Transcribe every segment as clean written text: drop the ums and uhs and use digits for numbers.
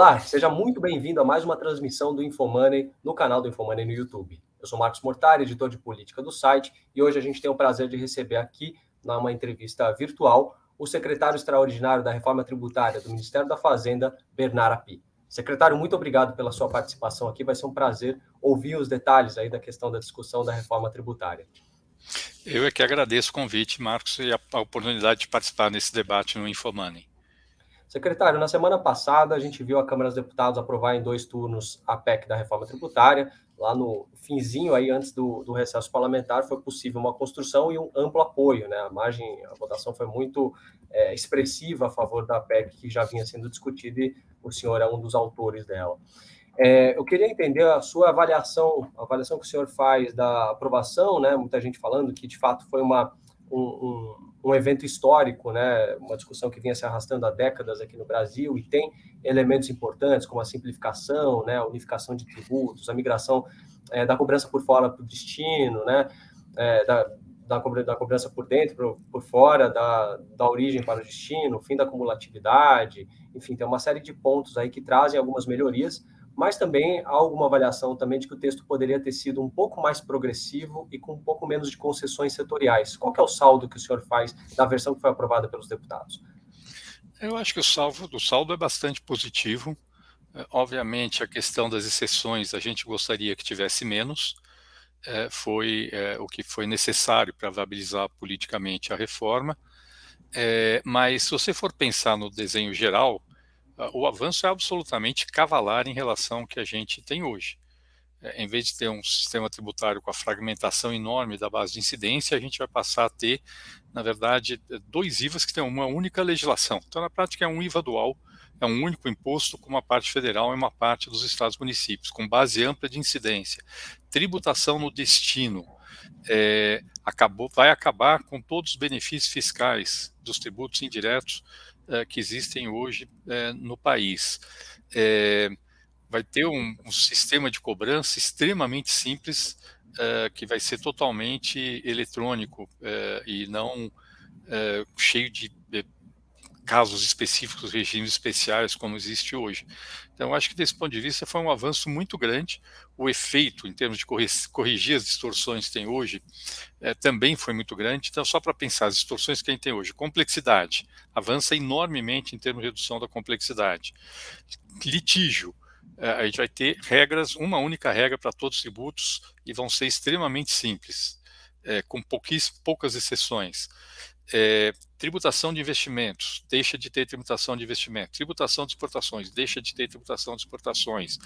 Olá, seja muito bem-vindo a mais uma transmissão do InfoMoney no canal do InfoMoney no YouTube. Eu sou Marcos Mortari, editor de política do site, e hoje a gente tem o prazer de receber aqui, numa entrevista virtual, o secretário extraordinário da Reforma Tributária do Ministério da Fazenda, Bernard Api. Secretário, muito obrigado pela sua participação aqui. Vai ser um prazer ouvir os detalhes aí da questão da discussão da reforma tributária. Eu é que agradeço o convite, Marcos, e a oportunidade de participar nesse debate no InfoMoney. Secretário, na semana passada a gente viu a Câmara dos Deputados aprovar em 2 turnos a PEC da reforma tributária. Lá no finzinho, aí, antes do recesso parlamentar, foi possível uma construção e um amplo apoio, né? A votação foi muito expressiva a favor da PEC que já vinha sendo discutida e o senhor é um dos autores dela. Eu queria entender a sua avaliação, a avaliação que o senhor faz da aprovação, né? Muita gente falando que, de fato, foi um evento histórico, né? Uma discussão que vinha se arrastando há décadas aqui no Brasil e tem elementos importantes como a simplificação, né? A unificação de tributos, a migração da cobrança por fora para o destino, né? Da cobrança por dentro, por fora, da origem para o destino, o fim da cumulatividade, enfim, tem uma série de pontos aí que trazem algumas melhorias, mas também há alguma avaliação também de que o texto poderia ter sido um pouco mais progressivo e com um pouco menos de concessões setoriais. Qual que é o saldo que o senhor faz da versão que foi aprovada pelos deputados? Eu acho que o saldo é bastante positivo. Obviamente, a questão das exceções, a gente gostaria que tivesse menos. Foi o que foi necessário para viabilizar politicamente a reforma. Mas se você for pensar no desenho geral, o avanço é absolutamente cavalar em relação ao que a gente tem hoje. Em vez de ter um sistema tributário com a fragmentação enorme da base de incidência, a gente vai passar a ter, na verdade, 2 IVAs que têm uma única legislação. Então, na prática, é um IVA dual, é um único imposto com uma parte federal e uma parte dos estados e municípios, com base ampla de incidência. Tributação no destino. Vai acabar com todos os benefícios fiscais dos tributos indiretos que existem hoje no país. Vai ter um sistema de cobrança extremamente simples, que vai ser totalmente eletrônico e não cheio de casos específicos, regimes especiais, como existe hoje. Então, acho que desse ponto de vista foi um avanço muito grande. O efeito, em termos de corrigir as distorções que tem hoje, também foi muito grande. Então, só para pensar, as distorções que a gente tem hoje, complexidade, avança enormemente em termos de redução da complexidade. Litígio, a gente vai ter regras, uma única regra para todos os tributos e vão ser extremamente simples, com poucas exceções. Tributação de investimentos, deixa de ter tributação de investimentos. Tributação de exportações, deixa de ter tributação de exportações.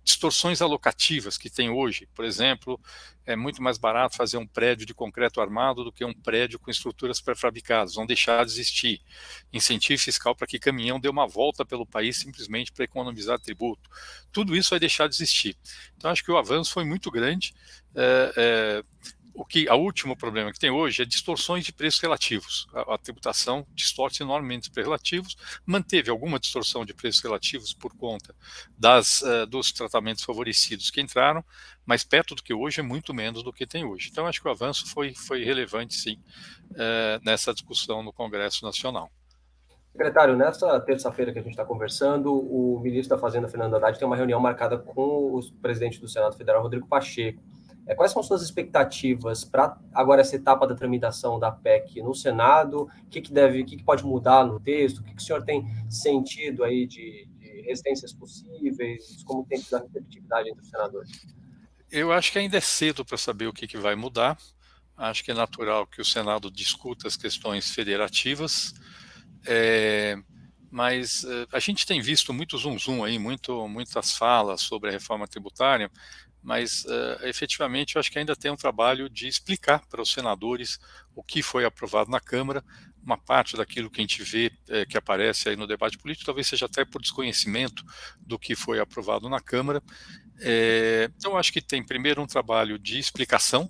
Distorções alocativas que tem hoje, por exemplo, é muito mais barato fazer um prédio de concreto armado do que um prédio com estruturas pré-fabricadas, vão deixar de existir. Incentivo fiscal para que caminhão dê uma volta pelo país simplesmente para economizar tributo. Tudo isso vai deixar de existir. Então, acho que o avanço foi muito grande. O último problema que tem hoje é distorções de preços relativos. A tributação distorce enormemente os preços relativos, manteve alguma distorção de preços relativos por conta dos tratamentos favorecidos que entraram, mas perto do que hoje é muito menos do que tem hoje. Então, acho que o avanço foi relevante, sim, nessa discussão no Congresso Nacional. Secretário, nessa terça-feira que a gente está conversando, o ministro da Fazenda, Fernando Haddad, tem uma reunião marcada com o presidente do Senado Federal, Rodrigo Pacheco. Quais são suas expectativas para agora essa etapa da tramitação da PEC no Senado? O que pode mudar no texto? O que o senhor tem sentido aí de resistências possíveis? Como tem sido a receptividade entre os senadores? Eu acho que ainda é cedo para saber o que vai mudar. Acho que é natural que o Senado discuta as questões federativas, mas a gente tem visto muito zum aí, muitas falas sobre a reforma tributária, mas efetivamente eu acho que ainda tem um trabalho de explicar para os senadores o que foi aprovado na Câmara. Uma parte daquilo que a gente vê que aparece aí no debate político talvez seja até por desconhecimento do que foi aprovado na Câmara. Então, acho que tem primeiro um trabalho de explicação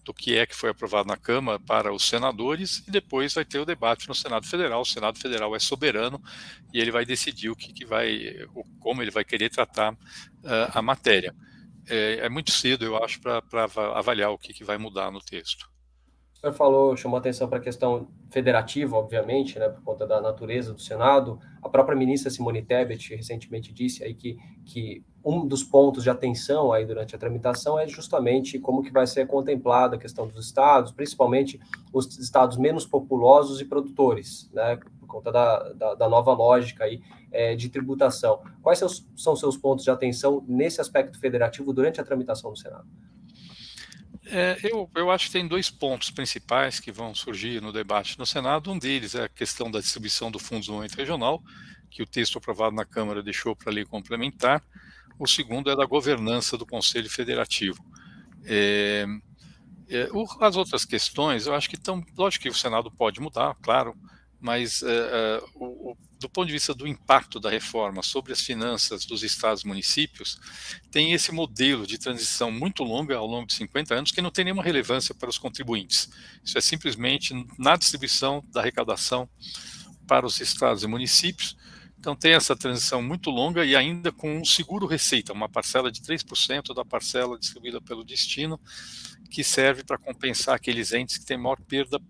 do que foi aprovado na Câmara para os senadores e depois vai ter o debate no Senado Federal. O Senado Federal é soberano e ele vai decidir como ele vai querer tratar a matéria. É muito cedo, eu acho, para avaliar o que vai mudar no texto. O senhor falou, chamou atenção para a questão federativa, obviamente, né, por conta da natureza do Senado. A própria ministra Simone Tebet recentemente disse aí que um dos pontos de atenção aí durante a tramitação é justamente como que vai ser contemplada a questão dos estados, principalmente os estados menos populosos e produtores, né, por conta da nova lógica aí de tributação. Quais são seus pontos de atenção nesse aspecto federativo durante a tramitação do Senado? Eu acho que tem dois pontos principais que vão surgir no debate no Senado. Um deles é a questão da distribuição do Fundo de Desenvolvimento Regional, que o texto aprovado na Câmara deixou para a lei complementar. O segundo é da governança do Conselho Federativo. As outras questões, eu acho que estão. Lógico que o Senado pode mudar, claro, mas do ponto de vista do impacto da reforma sobre as finanças dos estados e municípios, tem esse modelo de transição muito longa, ao longo de 50 anos, que não tem nenhuma relevância para os contribuintes. Isso é simplesmente na distribuição da arrecadação para os estados e municípios. Então, tem essa transição muito longa e ainda com um seguro-receita, uma parcela de 3% da parcela distribuída pelo destino, que serve para compensar aqueles entes que têm maior perda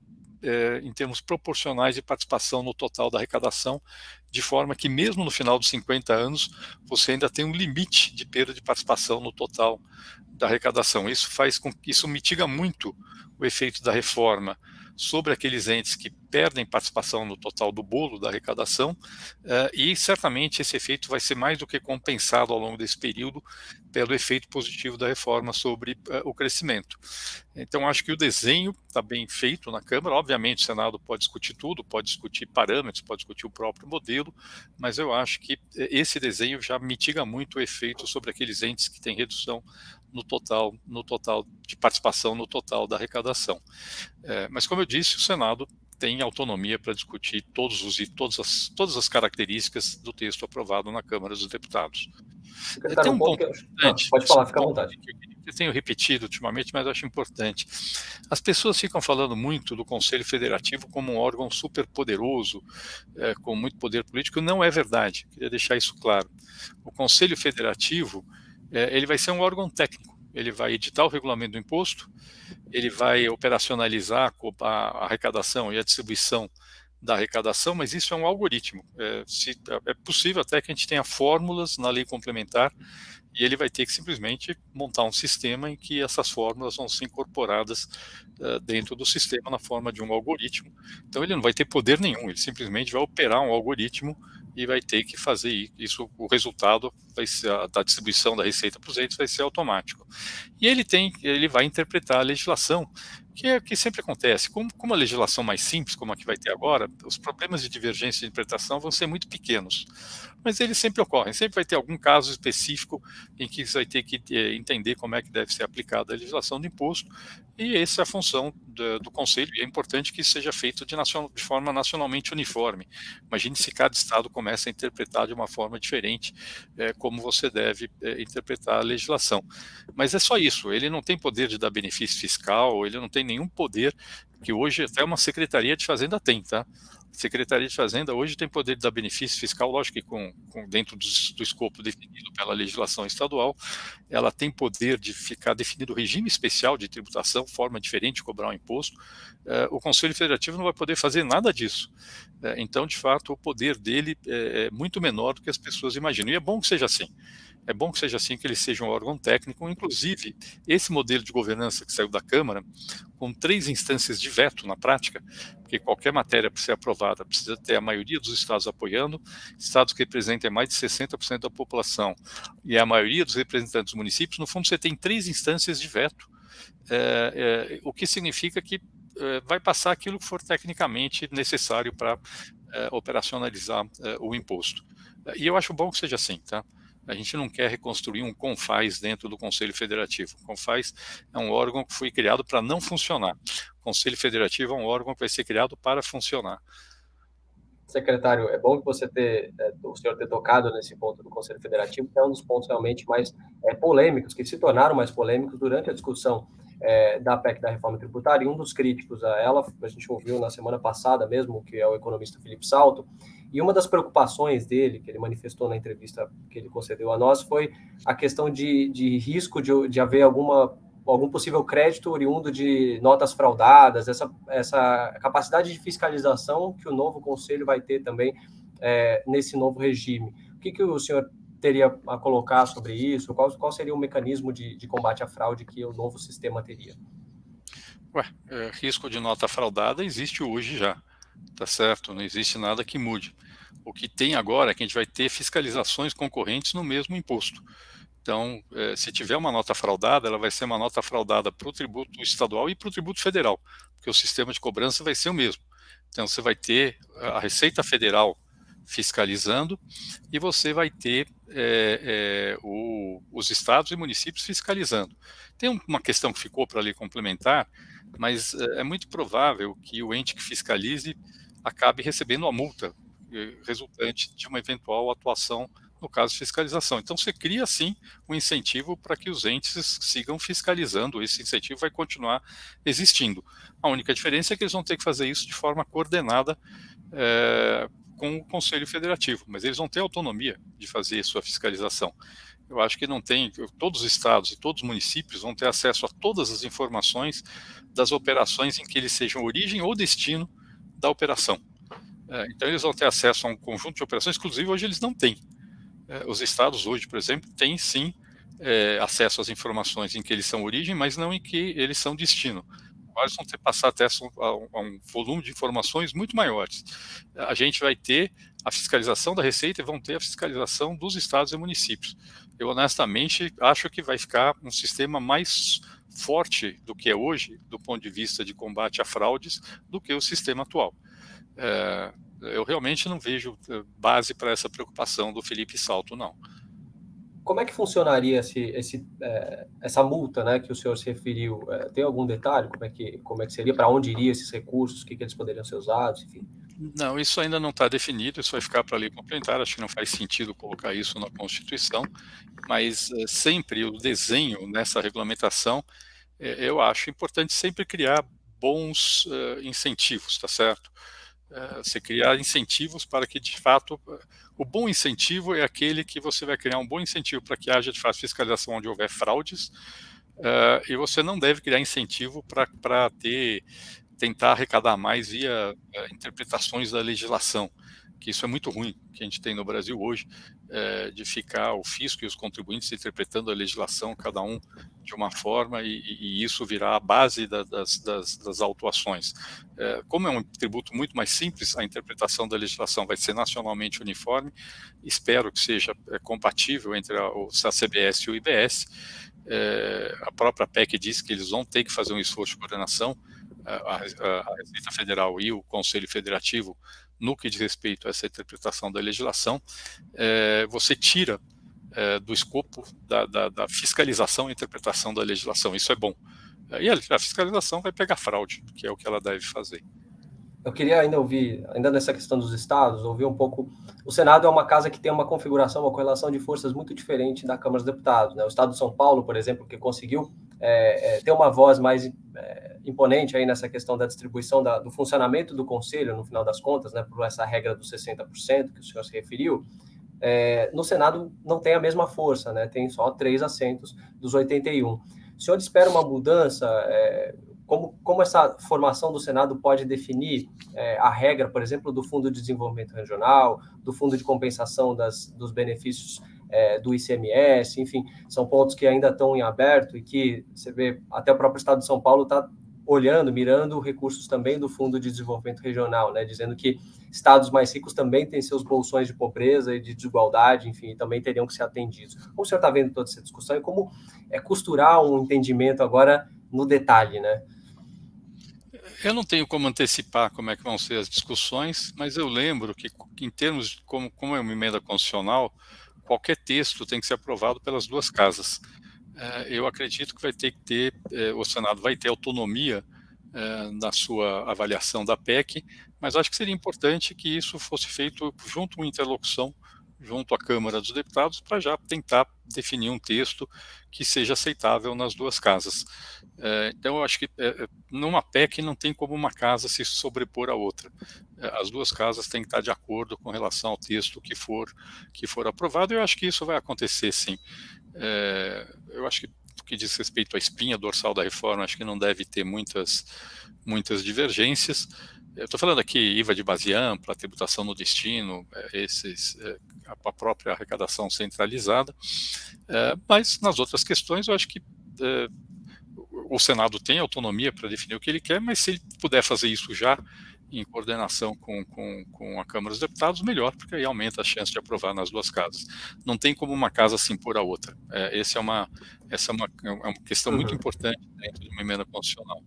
em termos proporcionais de participação no total da arrecadação, de forma que mesmo no final dos 50 anos, você ainda tem um limite de perda de participação no total da arrecadação. Isso mitiga muito o efeito da reforma sobre aqueles entes que perdem participação no total do bolo da arrecadação, e certamente esse efeito vai ser mais do que compensado ao longo desse período pelo efeito positivo da reforma sobre o crescimento. Então, acho que o desenho está bem feito na Câmara. Obviamente, o Senado pode discutir tudo, pode discutir parâmetros, pode discutir o próprio modelo, mas eu acho que esse desenho já mitiga muito o efeito sobre aqueles entes que têm redução no total de participação no total da arrecadação. Mas, como eu disse, o Senado tem autonomia para discutir todas as características do texto aprovado na Câmara dos Deputados. Tem Secretário, um um ponto ponto que importante, pode falar, fica à vontade. que eu tenho repetido ultimamente, mas acho importante. As pessoas ficam falando muito do Conselho Federativo como um órgão superpoderoso, com muito poder político. Não é verdade, queria deixar isso claro. O Conselho Federativo ele vai ser um órgão técnico, ele vai editar o regulamento do imposto, ele vai operacionalizar a arrecadação e a distribuição da arrecadação, mas isso é um algoritmo. É possível até que a gente tenha fórmulas na lei complementar e ele vai ter que simplesmente montar um sistema em que essas fórmulas vão ser incorporadas dentro do sistema na forma de um algoritmo. Então ele não vai ter poder nenhum, ele simplesmente vai operar um algoritmo e vai ter que fazer isso. O resultado vai ser da distribuição da receita para os entes vai ser automático. E ele vai interpretar a legislação, que sempre acontece. Como a legislação mais simples, como a que vai ter agora, os problemas de divergência de interpretação vão ser muito pequenos. Mas eles sempre ocorrem, sempre vai ter algum caso específico em que você vai ter que entender como é que deve ser aplicada a legislação do imposto, e essa é a função do Conselho, e é importante que isso seja feito de forma nacionalmente uniforme. Imagine se cada estado começa a interpretar de uma forma diferente como você deve interpretar a legislação. Mas é só isso, ele não tem poder de dar benefício fiscal, ele não tem nenhum poder, que hoje até uma Secretaria de Fazenda tem, tá? Secretaria de Fazenda hoje tem poder de dar benefício fiscal, lógico que dentro do escopo definido pela legislação estadual, ela tem poder de ficar definido o regime especial de tributação, forma diferente de cobrar um imposto. O Conselho Federativo não vai poder fazer nada disso. Então, de fato, o poder dele é muito menor do que as pessoas imaginam. E é bom que seja assim. É bom que seja assim, que ele seja um órgão técnico. Inclusive, esse modelo de governança que saiu da Câmara, com 3 instâncias de veto na prática, porque qualquer matéria para ser aprovada precisa ter a maioria dos estados apoiando, estados que representem mais de 60% da população, e a maioria dos representantes dos municípios. No fundo, você tem 3 instâncias de veto, o que significa que vai passar aquilo que for tecnicamente necessário para operacionalizar o imposto. E eu acho bom que seja assim, tá? A gente não quer reconstruir um CONFAS dentro do Conselho Federativo. O CONFAS é um órgão que foi criado para não funcionar. O Conselho Federativo é um órgão que vai ser criado para funcionar. Secretário, é bom que o senhor ter tocado nesse ponto do Conselho Federativo, que é um dos pontos realmente mais polêmicos, que se tornaram mais polêmicos durante a discussão da PEC da reforma tributária, e um dos críticos a ela, a gente ouviu na semana passada mesmo, que é o economista Felipe Salto, e uma das preocupações dele, que ele manifestou na entrevista que ele concedeu a nós, foi a questão de risco de haver alguma algum possível crédito oriundo de notas fraudadas, essa capacidade de fiscalização que o novo Conselho vai ter também nesse novo regime. O que o senhor teria a colocar sobre isso? Qual seria o mecanismo de combate à fraude que o novo sistema teria? Risco de nota fraudada existe hoje já, tá certo? Não existe nada que mude. O que tem agora é que a gente vai ter fiscalizações concorrentes no mesmo imposto. Então, se tiver uma nota fraudada, ela vai ser uma nota fraudada para o tributo estadual e para o tributo federal, porque o sistema de cobrança vai ser o mesmo. Então, você vai ter a Receita Federal fiscalizando e você vai ter os estados e municípios fiscalizando. Tem uma questão que ficou para ali complementar, mas é muito provável que o ente que fiscalize acabe recebendo a multa resultante de uma eventual atuação no caso de fiscalização. Então, você cria, sim, um incentivo para que os entes sigam fiscalizando. Esse incentivo vai continuar existindo. A única diferença é que eles vão ter que fazer isso de forma coordenada com o Conselho Federativo, mas eles vão ter autonomia de fazer sua fiscalização. Eu acho que não tem, todos os estados e todos os municípios vão ter acesso a todas as informações das operações em que eles sejam origem ou destino da operação. Então, eles vão ter acesso a um conjunto de operações, inclusive hoje eles não têm. Os estados hoje, por exemplo, têm sim acesso às informações em que eles são origem, mas não em que eles são destino. Agora eles vão ter que passar acesso a um volume de informações muito maiores. A gente vai ter a fiscalização da Receita e vão ter a fiscalização dos estados e municípios. Eu, honestamente, acho que vai ficar um sistema mais forte do que é hoje, do ponto de vista de combate a fraudes, do que o sistema atual. Eu realmente não vejo base para essa preocupação do Felipe Salto, não. Como é que funcionaria essa multa, né, que o senhor se referiu? Tem algum detalhe? Como é que seria? Para onde iriam esses recursos? O que eles poderiam ser usados? Enfim. Não, isso ainda não está definido, isso vai ficar para a lei complementar. Acho que não faz sentido colocar isso na Constituição, mas sempre o desenho nessa regulamentação, eu acho importante sempre criar bons incentivos, tá certo? Você criar incentivos para que, de fato, o bom incentivo é aquele que você vai criar um bom incentivo para que haja, de fato, fiscalização onde houver fraudes, e você não deve criar incentivo para tentar arrecadar mais via interpretações da legislação, que isso é muito ruim, que a gente tem no Brasil hoje, de ficar o fisco e os contribuintes interpretando a legislação, cada um de uma forma, e isso virar a base das autuações. Como é um tributo muito mais simples, a interpretação da legislação vai ser nacionalmente uniforme, espero que seja compatível entre a CBS e o IBS. A própria PEC diz que eles vão ter que fazer um esforço de coordenação, a Receita Federal e o Conselho Federativo, no que diz respeito a essa interpretação da legislação. Você tira do escopo da fiscalização e interpretação da legislação. Isso é bom. E a fiscalização vai pegar fraude, que é o que ela deve fazer. Eu queria ainda nessa questão dos estados, ouvir um pouco. O Senado é uma casa que tem uma configuração, uma correlação de forças muito diferente da Câmara dos Deputados, né? O estado de São Paulo, por exemplo, que conseguiu ter uma voz mais imponente aí nessa questão da distribuição do funcionamento do Conselho, no final das contas, né, por essa regra dos 60% que o senhor se referiu, no Senado não tem a mesma força, né? Tem só 3 assentos dos 81. O senhor espera uma mudança? Como essa formação do Senado pode definir a regra, por exemplo, do Fundo de Desenvolvimento Regional, do Fundo de Compensação dos benefícios do ICMS, enfim, são pontos que ainda estão em aberto e que você vê, até o próprio Estado de São Paulo está olhando, mirando recursos também do Fundo de Desenvolvimento Regional, né, dizendo que estados mais ricos também têm seus bolsões de pobreza e de desigualdade, enfim, também teriam que ser atendidos. Como o senhor está vendo toda essa discussão e como costurar um entendimento agora no detalhe, né? Eu não tenho como antecipar como é que vão ser as discussões, mas eu lembro que, em termos de como é uma emenda constitucional, qualquer texto tem que ser aprovado pelas duas casas. Eu acredito que vai ter que ter, o Senado vai ter autonomia na sua avaliação da PEC, mas acho que seria importante que isso fosse feito junto com interlocução, junto à Câmara dos Deputados, para já tentar definir um texto que seja aceitável nas duas casas. Então, eu acho que numa PEC não tem como uma casa se sobrepor à outra. As duas casas têm que estar de acordo com relação ao texto que for aprovado, e eu acho que isso vai acontecer, sim. Eu acho que que diz respeito à espinha dorsal da reforma, acho que não deve ter muitas divergências. Eu estou falando aqui IVA de base ampla, tributação no destino, a própria arrecadação centralizada, mas nas outras questões eu acho que o Senado tem autonomia para definir o que ele quer, mas se ele puder fazer isso já em coordenação com a Câmara dos Deputados, melhor, porque aí aumenta a chance de aprovar nas duas casas. Não tem como uma casa se impor à outra. Essa é uma questão muito Uhum. importante dentro de uma emenda constitucional.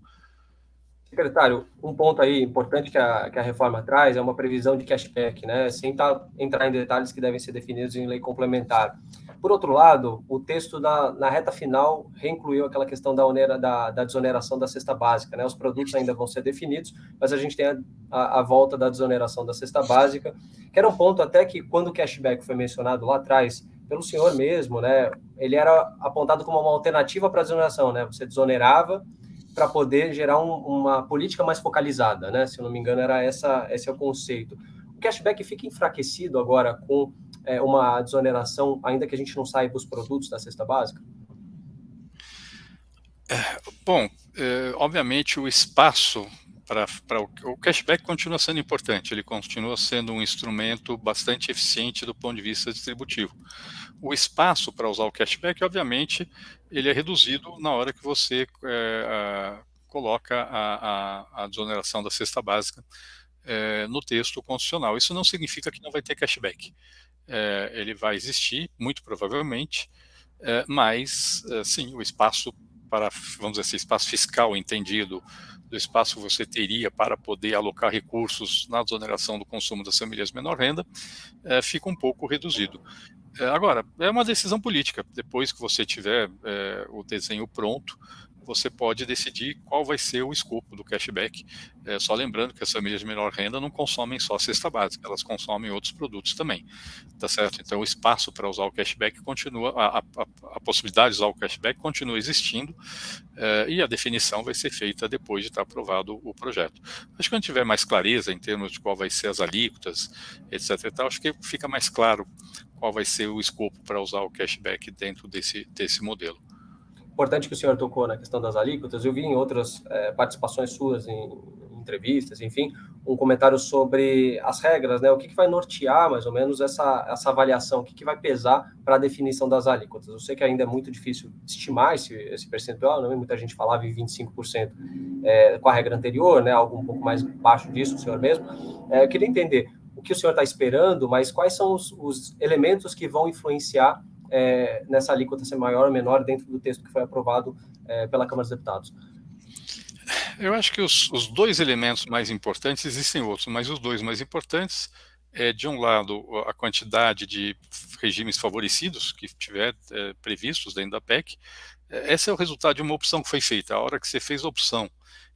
Secretário, um ponto aí importante que a reforma traz é uma previsão de cashback, né? Sem entrar em detalhes que devem ser definidos em lei complementar. Por outro lado, o texto na reta final reincluiu aquela questão da desoneração da cesta básica, né? Os produtos ainda vão ser definidos, mas a gente tem a volta da desoneração da cesta básica, que era um ponto até que, quando o cashback foi mencionado lá atrás, pelo senhor mesmo, né? Ele era apontado como uma alternativa para a desoneração, né? Você desonerava para poder gerar uma política mais focalizada, né? Se eu não me engano, esse é o conceito. O cashback fica enfraquecido agora com uma desoneração, ainda que a gente não saiba os produtos da cesta básica? Bom, obviamente o espaço o cashback continua sendo importante, ele continua sendo um instrumento bastante eficiente do ponto de vista distributivo. O espaço para usar o cashback, obviamente, ele é reduzido na hora que você coloca a desoneração da cesta básica no texto constitucional. Isso não significa que não vai ter cashback. Ele vai existir, muito provavelmente, mas, sim, o espaço vamos dizer assim, espaço fiscal entendido, do espaço que você teria para poder alocar recursos na desoneração do consumo das famílias de menor renda, fica um pouco reduzido. Agora, é uma decisão política. Depois que você tiver o desenho pronto, você pode decidir qual vai ser o escopo do cashback. Só lembrando que as famílias de menor renda não consomem só cesta básica, elas consomem outros produtos também, tá certo? Então, o espaço para usar o cashback continua, a possibilidade de usar o cashback continua existindo, e a definição vai ser feita depois de estar aprovado o projeto. Acho que quando tiver mais clareza em termos de qual vai ser as alíquotas, etc. e tal, acho que fica mais claro qual vai ser o escopo para usar o cashback dentro desse modelo. Importante que o senhor tocou na questão das alíquotas. Eu vi em outras participações suas, em entrevistas, enfim, um comentário sobre as regras, né? O que vai nortear, mais ou menos, essa avaliação, o que vai pesar para a definição das alíquotas. Eu sei que ainda é muito difícil estimar esse percentual, né? Muita gente falava em 25% com a regra anterior, né? Algo um pouco mais baixo disso, o senhor mesmo. Eu queria entender o que o senhor está esperando, mas quais são os elementos que vão influenciar nessa alíquota ser maior ou menor dentro do texto que foi aprovado pela Câmara dos Deputados? Eu acho que os dois elementos mais importantes, existem outros, mas os dois mais importantes de um lado, a quantidade de regimes favorecidos que tiver previstos dentro da PEC. Esse é o resultado de uma opção que foi feita. A hora que você fez a opção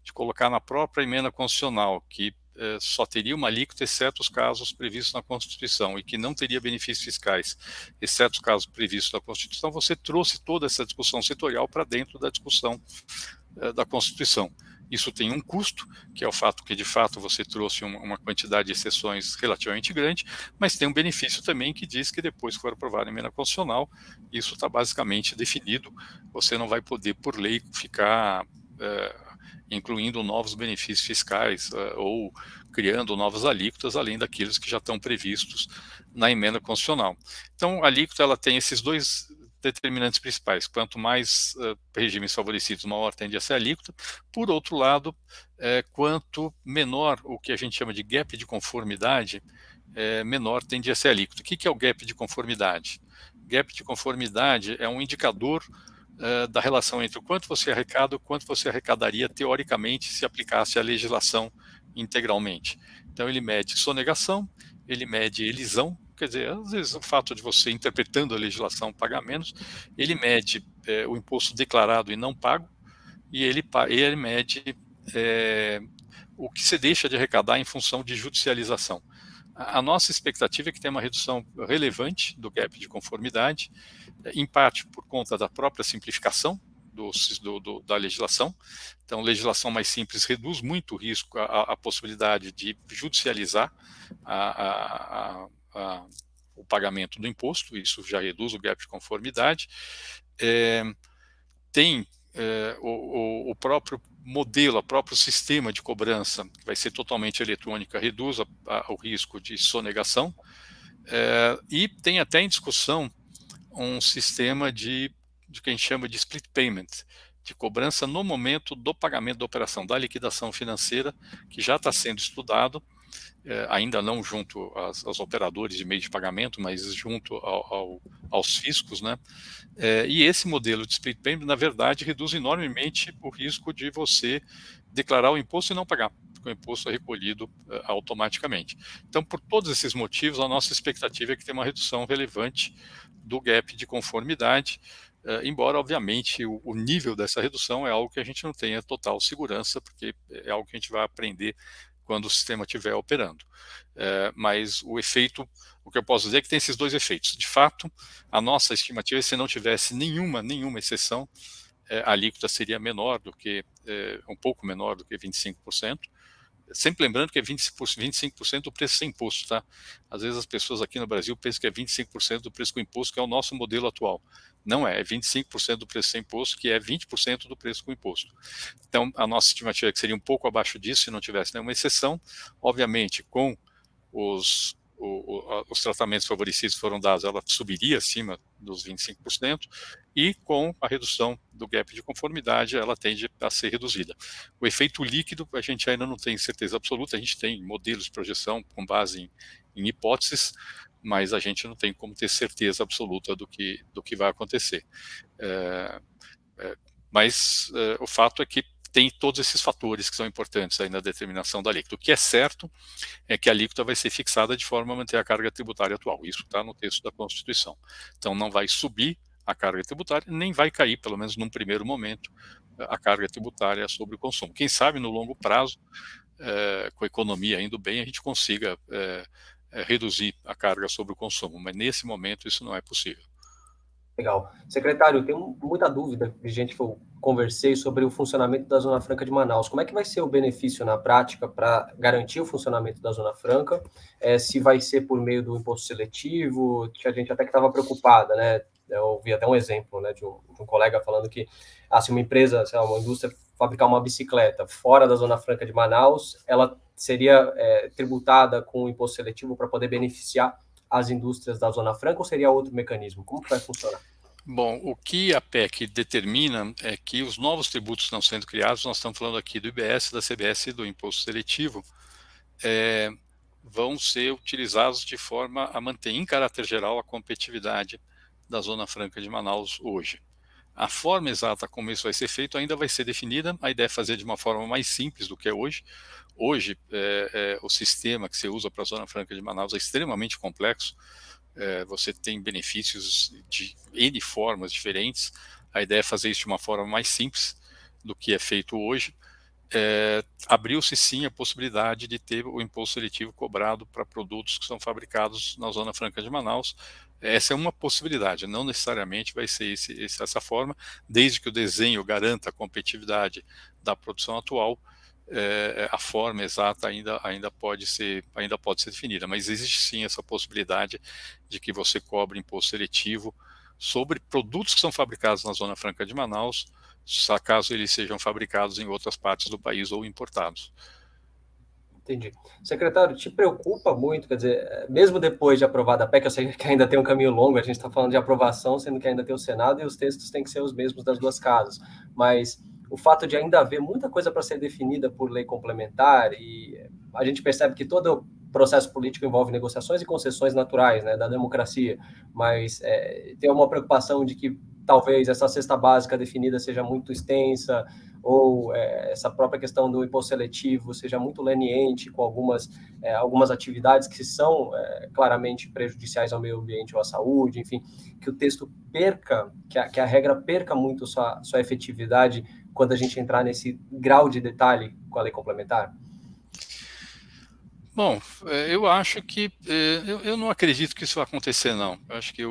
de colocar na própria emenda constitucional que só teria uma alíquota, exceto os casos previstos na Constituição, e que não teria benefícios fiscais, exceto os casos previstos na Constituição, você trouxe toda essa discussão setorial para dentro da discussão da Constituição. Isso tem um custo, que é o fato que, de fato, você trouxe uma quantidade de exceções relativamente grande, mas tem um benefício também que diz que depois que for aprovada a emenda constitucional, isso está basicamente definido, você não vai poder, por lei, ficar incluindo novos benefícios fiscais ou criando novas alíquotas, além daqueles que já estão previstos na emenda constitucional. Então, a alíquota ela tem esses dois determinantes principais. Quanto mais regimes favorecidos, maior tende a ser a alíquota. Por outro lado, quanto menor o que a gente chama de gap de conformidade, menor tende a ser a alíquota. O que é o gap de conformidade? Gap de conformidade é um indicador da relação entre o quanto você arrecada e o quanto você arrecadaria teoricamente se aplicasse a legislação integralmente. Então ele mede sonegação, ele mede elisão, quer dizer, às vezes o fato de você interpretando a legislação pagar menos, ele mede o imposto declarado e não pago, e ele mede o que você deixa de arrecadar em função de judicialização. A nossa expectativa é que tenha uma redução relevante do gap de conformidade, em parte por conta da própria simplificação da legislação. Então, legislação mais simples reduz muito o risco, a possibilidade de judicializar o pagamento do imposto, isso já reduz o gap de conformidade. tem o próprio modelo, o próprio sistema de cobrança, que vai ser totalmente eletrônica, reduz o risco de sonegação, e tem até em discussão um sistema de que a gente chama de split payment, de cobrança no momento do pagamento da operação, da liquidação financeira, que já está sendo estudado, ainda não junto aos operadores de meio de pagamento, mas junto aos fiscos, né? E esse modelo de split payment, na verdade, reduz enormemente o risco de você declarar o imposto e não pagar, porque o imposto é recolhido automaticamente. Então, por todos esses motivos, a nossa expectativa é que tenha uma redução relevante do gap de conformidade, embora, obviamente, o nível dessa redução é algo que a gente não tenha total segurança, porque é algo que a gente vai aprender quando o sistema estiver operando. Mas o efeito, o que eu posso dizer é que tem esses dois efeitos. De fato, a nossa estimativa é que se não tivesse nenhuma exceção, a alíquota seria menor do que, um pouco menor do que 25%. Sempre lembrando que é 25% do preço sem imposto, tá? Às vezes as pessoas aqui no Brasil pensam que é 25% do preço com imposto, que é o nosso modelo atual. Não é 25% do preço sem imposto, que é 20% do preço com imposto. Então, a nossa estimativa é que seria um pouco abaixo disso, se não tivesse nenhuma exceção. Obviamente, com os tratamentos favorecidos foram dados, ela subiria acima dos 25%, e com a redução do gap de conformidade, ela tende a ser reduzida. O efeito líquido, a gente ainda não tem certeza absoluta, a gente tem modelos de projeção com base em hipóteses, mas a gente não tem como ter certeza absoluta do que vai acontecer. Mas o fato é que tem todos esses fatores que são importantes aí na determinação da alíquota. O que é certo é que a alíquota vai ser fixada de forma a manter a carga tributária atual. Isso está no texto da Constituição. Então, não vai subir a carga tributária, nem vai cair, pelo menos num primeiro momento, a carga tributária sobre o consumo. Quem sabe, no longo prazo, com a economia indo bem, a gente consiga reduzir a carga sobre o consumo, mas nesse momento isso não é possível. Legal. Secretário, eu tenho muita dúvida de gente que eu conversei sobre o funcionamento da Zona Franca de Manaus. Como é que vai ser o benefício na prática para garantir o funcionamento da Zona Franca? Se vai ser por meio do imposto seletivo? Tinha gente até que estava preocupada, né? Eu ouvi até um exemplo, né, de um colega falando que se uma empresa, sei lá, uma indústria fabricar uma bicicleta fora da Zona Franca de Manaus, ela seria tributada com o imposto seletivo para poder beneficiar as indústrias da Zona Franca, ou seria outro mecanismo? Como que vai funcionar? Bom, o que a PEC determina é que os novos tributos estão sendo criados, nós estamos falando aqui do IBS, da CBS e do imposto seletivo, vão ser utilizados de forma a manter, em caráter geral, a competitividade da Zona Franca de Manaus hoje. A forma exata como isso vai ser feito ainda vai ser definida, a ideia é fazer de uma forma mais simples do que é hoje. Hoje, o sistema que você usa para a Zona Franca de Manaus é extremamente complexo, você tem benefícios de N formas diferentes, a ideia é fazer isso de uma forma mais simples do que é feito hoje. Abriu-se sim a possibilidade de ter o imposto seletivo cobrado para produtos que são fabricados na Zona Franca de Manaus. Essa é uma possibilidade, não necessariamente vai ser essa forma, desde que o desenho garanta a competitividade da produção atual. A forma exata ainda pode ser definida, mas existe sim essa possibilidade de que você cobre imposto seletivo sobre produtos que são fabricados na Zona Franca de Manaus, caso eles sejam fabricados em outras partes do país ou importados. Entendi. Secretário, te preocupa muito, quer dizer, mesmo depois de aprovada a PEC, eu sei que ainda tem um caminho longo, a gente está falando de aprovação, sendo que ainda tem o Senado e os textos têm que ser os mesmos das duas casas, mas o fato de ainda haver muita coisa para ser definida por lei complementar, e a gente percebe que todo processo político envolve negociações e concessões naturais, né, da democracia, mas tem uma preocupação de que talvez essa cesta básica definida seja muito extensa, ou essa própria questão do imposto seletivo seja muito leniente com algumas atividades que são claramente prejudiciais ao meio ambiente ou à saúde, enfim, que o texto perca, que a regra perca muito sua efetividade quando a gente entrar nesse grau de detalhe com a lei complementar? Bom, eu acho que eu não acredito que isso vai acontecer, não. Eu acho que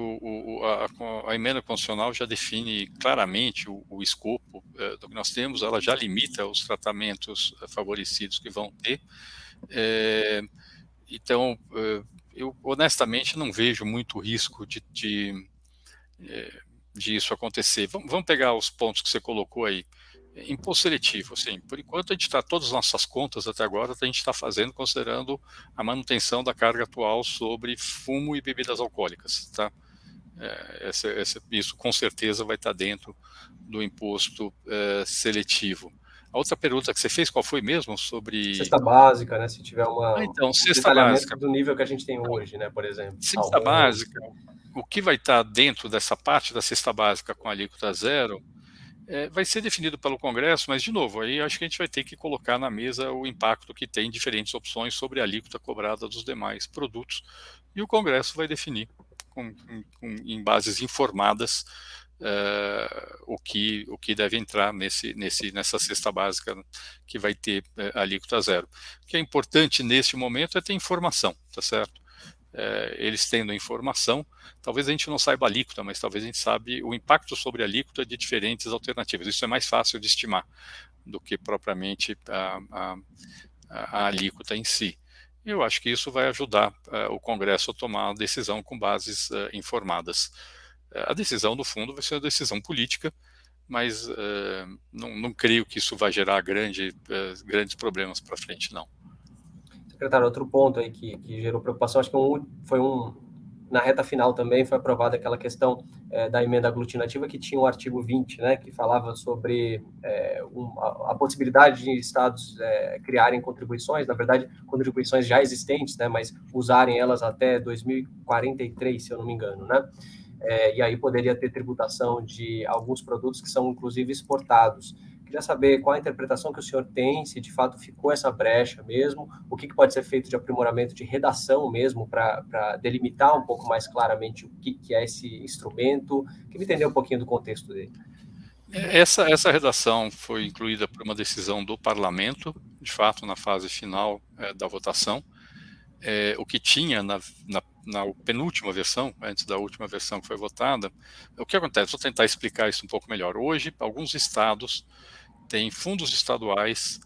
a emenda constitucional já define claramente o escopo do que nós temos, ela já limita os tratamentos favorecidos que vão ter. Então, eu honestamente não vejo muito risco de de isso acontecer. Vamos pegar os pontos que você colocou aí. Imposto seletivo, assim, por enquanto a gente está, todas as nossas contas até agora, a gente está fazendo considerando a manutenção da carga atual sobre fumo e bebidas alcoólicas, tá? Isso com certeza vai estar dentro do imposto seletivo. A outra pergunta que você fez, qual foi mesmo? Sobre... Cesta básica, né? Se tiver Então, um cesta detalhamento básica. do nível que a gente tem Então, hoje, né? Por exemplo, cesta almoço. básica, o que vai estar dentro dessa parte da cesta básica com alíquota zero vai ser definido pelo Congresso, mas, de novo, aí acho que a gente vai ter que colocar na mesa o impacto que tem diferentes opções sobre a alíquota cobrada dos demais produtos, e o Congresso vai definir, em bases informadas, o que deve entrar nessa cesta básica que vai ter alíquota zero. O que é importante neste momento é ter informação, tá certo? Eles tendo informação, talvez a gente não saiba a alíquota, mas talvez a gente sabe o impacto sobre a alíquota de diferentes alternativas. Isso é mais fácil de estimar do que propriamente a alíquota em si. E eu acho que isso vai ajudar o Congresso a tomar uma decisão com bases informadas. A decisão, no fundo, vai ser uma decisão política, mas não creio que isso vai gerar grandes problemas para frente, não. Secretário, outro ponto aí que gerou preocupação, acho que na reta final também foi aprovada aquela questão da emenda aglutinativa que tinha o artigo 20, né, que falava sobre a possibilidade de estados criarem contribuições, na verdade, contribuições já existentes, né, mas usarem elas até 2043, se eu não me engano, né? E aí poderia ter tributação de alguns produtos que são, inclusive, exportados. Queria saber qual a interpretação que o senhor tem, se de fato ficou essa brecha mesmo, o que pode ser feito de aprimoramento de redação mesmo, para delimitar um pouco mais claramente o que é esse instrumento. Queria entender um pouquinho do contexto dele. Essa redação foi incluída por uma decisão do Parlamento, de fato, na fase final da votação. O que tinha na penúltima versão, antes da última versão que foi votada, o que acontece? Vou tentar explicar isso um pouco melhor. Hoje, alguns estados têm fundos estaduais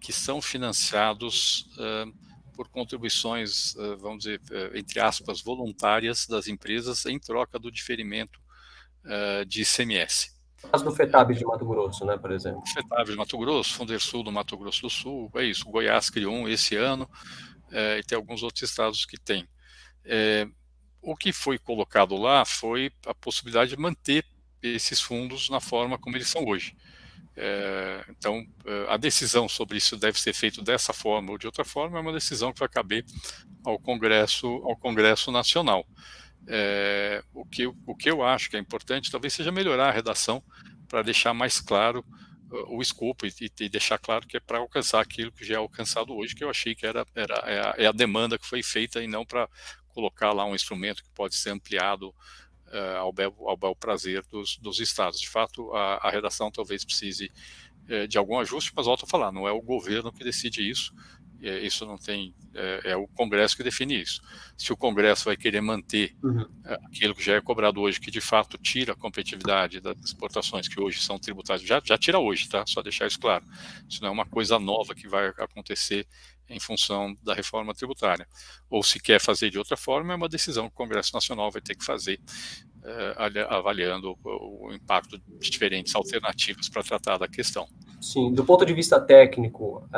que são financiados por contribuições, vamos dizer, entre aspas, voluntárias das empresas em troca do diferimento de ICMS. No caso do FETAB de Mato Grosso, né, por exemplo. FETAB de Mato Grosso, Fundersul do Mato Grosso do Sul, é isso. Goiás criou um esse ano, e tem alguns outros estados que têm. O que foi colocado lá foi a possibilidade de manter esses fundos na forma como eles são hoje. Então, a decisão sobre isso deve ser feita dessa forma ou de outra forma é uma decisão que vai caber ao Congresso Nacional. O que eu acho que é importante talvez seja melhorar a redação para deixar mais claro o escopo e deixar claro que é para alcançar aquilo que já é alcançado hoje, que eu achei que é a demanda que foi feita e não para colocar lá um instrumento que pode ser ampliado ao bel prazer dos estados. De fato, a redação talvez precise de algum ajuste, mas volto a falar, não é o governo que decide isso, isso não tem, é o Congresso que define isso. Se o Congresso vai querer manter aquilo que já é cobrado hoje, que de fato tira a competitividade das exportações que hoje são tributadas, já tira hoje, tá? Só deixar isso claro. Isso não é uma coisa nova que vai acontecer em função da reforma tributária. Ou se quer fazer de outra forma, é uma decisão que o Congresso Nacional vai ter que fazer, avaliando o impacto de diferentes alternativas para tratar da questão. Sim, do ponto de vista técnico,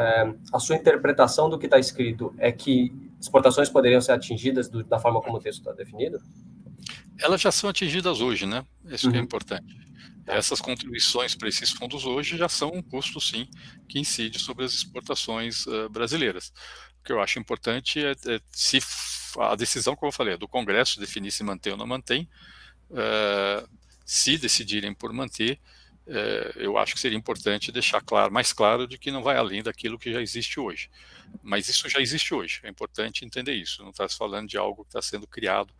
a sua interpretação do que está escrito é que exportações poderiam ser atingidas da forma como o texto está definido? Elas já são atingidas hoje, né? Isso que é importante. Tá. Essas contribuições para esses fundos hoje já são um custo, sim, que incide sobre as exportações brasileiras. O que eu acho importante se a decisão, como eu falei, do Congresso definir se mantém ou não mantém, se decidirem por manter, eu acho que seria importante deixar mais claro de que não vai além daquilo que já existe hoje. Mas isso já existe hoje, é importante entender isso, não está se falando de algo que está sendo criado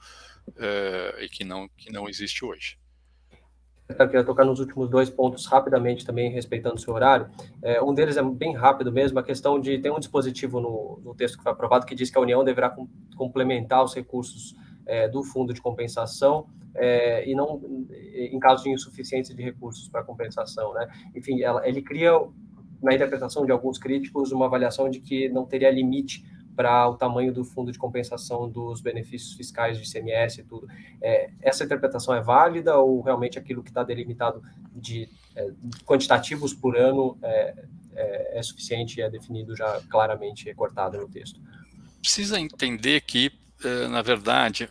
e que não existe hoje. Eu queria tocar nos últimos dois pontos rapidamente também, respeitando o seu horário. Um deles é bem rápido mesmo, a questão de ter um dispositivo no texto que foi aprovado que diz que a União deverá complementar os recursos do Fundo de Compensação e não em caso de insuficiência de recursos para compensação, né? Enfim, ele cria, na interpretação de alguns críticos, uma avaliação de que não teria limite para o tamanho do fundo de compensação dos benefícios fiscais de ICMS e tudo. Essa interpretação é válida ou realmente aquilo que está delimitado de quantitativos por ano é suficiente e é definido já claramente recortado no texto? Precisa entender que, na verdade,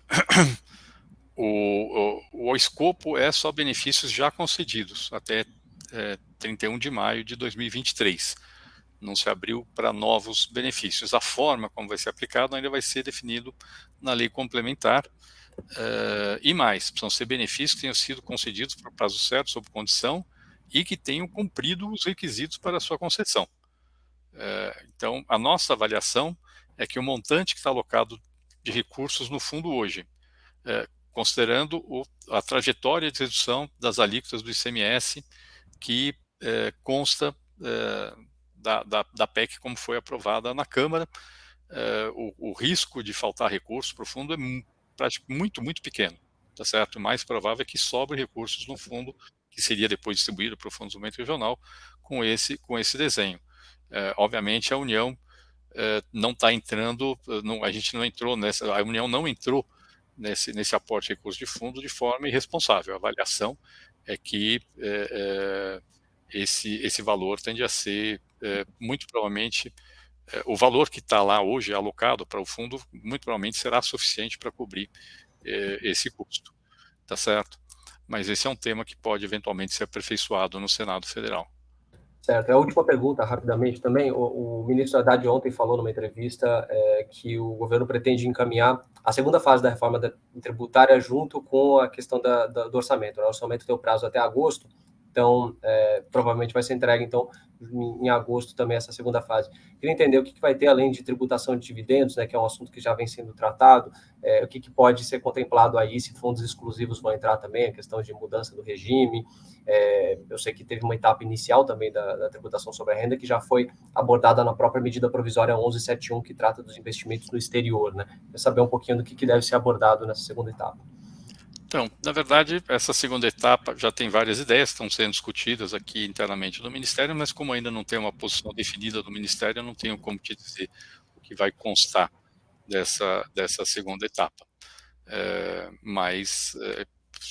o escopo é só benefícios já concedidos até 31 de maio de 2023. Não se abriu para novos benefícios. A forma como vai ser aplicado ainda vai ser definido na lei complementar. E mais, precisam ser benefícios que tenham sido concedidos por prazo certo, sob condição, e que tenham cumprido os requisitos para a sua concessão. Então, a nossa avaliação é que o montante que está alocado de recursos no fundo hoje, considerando a trajetória de redução das alíquotas do ICMS que consta da PEC como foi aprovada na Câmara, o risco de faltar recurso para o fundo é muito, muito pequeno, tá certo? O mais provável é que sobre recursos no fundo, que seria depois distribuído para o Fundo de Desenvolvimento Regional, com esse desenho. Obviamente a União não está entrando, a gente não entrou nessa, a União não entrou nesse aporte de recursos de fundo de forma irresponsável. A avaliação é que esse valor tende a ser, muito provavelmente, o valor que está lá hoje alocado para o fundo, muito provavelmente será suficiente para cobrir esse custo, tá certo? Mas esse é um tema que pode eventualmente ser aperfeiçoado no Senado Federal. Certo. A última pergunta, rapidamente também. O ministro Haddad ontem falou numa entrevista que o governo pretende encaminhar a segunda fase da reforma tributária junto com a questão do orçamento. O orçamento tem o prazo até agosto, então provavelmente vai ser entregue então em agosto também essa segunda fase. Queria entender o que vai ter além de tributação de dividendos, né, que é um assunto que já vem sendo tratado, o que pode ser contemplado aí, se fundos exclusivos vão entrar também, a questão de mudança do regime. Eu sei que teve uma etapa inicial também da tributação sobre a renda que já foi abordada na própria medida provisória 1171, que trata dos investimentos no exterior, né? Quer saber um pouquinho do que deve ser abordado nessa segunda etapa. Então, na verdade, essa segunda etapa já tem várias ideias que estão sendo discutidas aqui internamente no Ministério, mas como ainda não tem uma posição definida do Ministério, eu não tenho como te dizer o que vai constar dessa segunda etapa. Mas,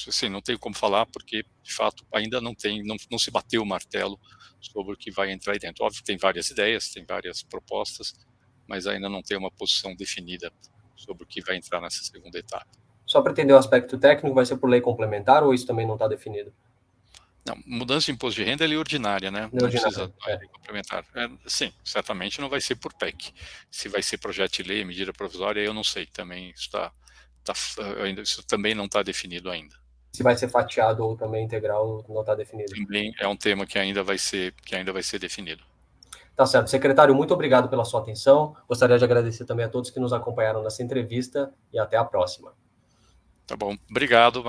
assim, não tenho como falar porque, de fato, ainda não se bateu o martelo sobre o que vai entrar aí dentro. Óbvio que tem várias ideias, tem várias propostas, mas ainda não tem uma posição definida sobre o que vai entrar nessa segunda etapa. Só para entender o aspecto técnico, vai ser por lei complementar ou isso também não está definido? Não, mudança de imposto de renda é lei ordinária, né? Não precisa lei complementar. Sim, certamente não vai ser por PEC. Se vai ser projeto de lei, medida provisória, eu não sei. Também isso isso também não está definido ainda. Se vai ser fatiado ou também integral, não está definido. Também é um tema que ainda vai ser definido. Tá certo. Secretário, muito obrigado pela sua atenção. Gostaria de agradecer também a todos que nos acompanharam nessa entrevista e até a próxima. Tá bom. Obrigado.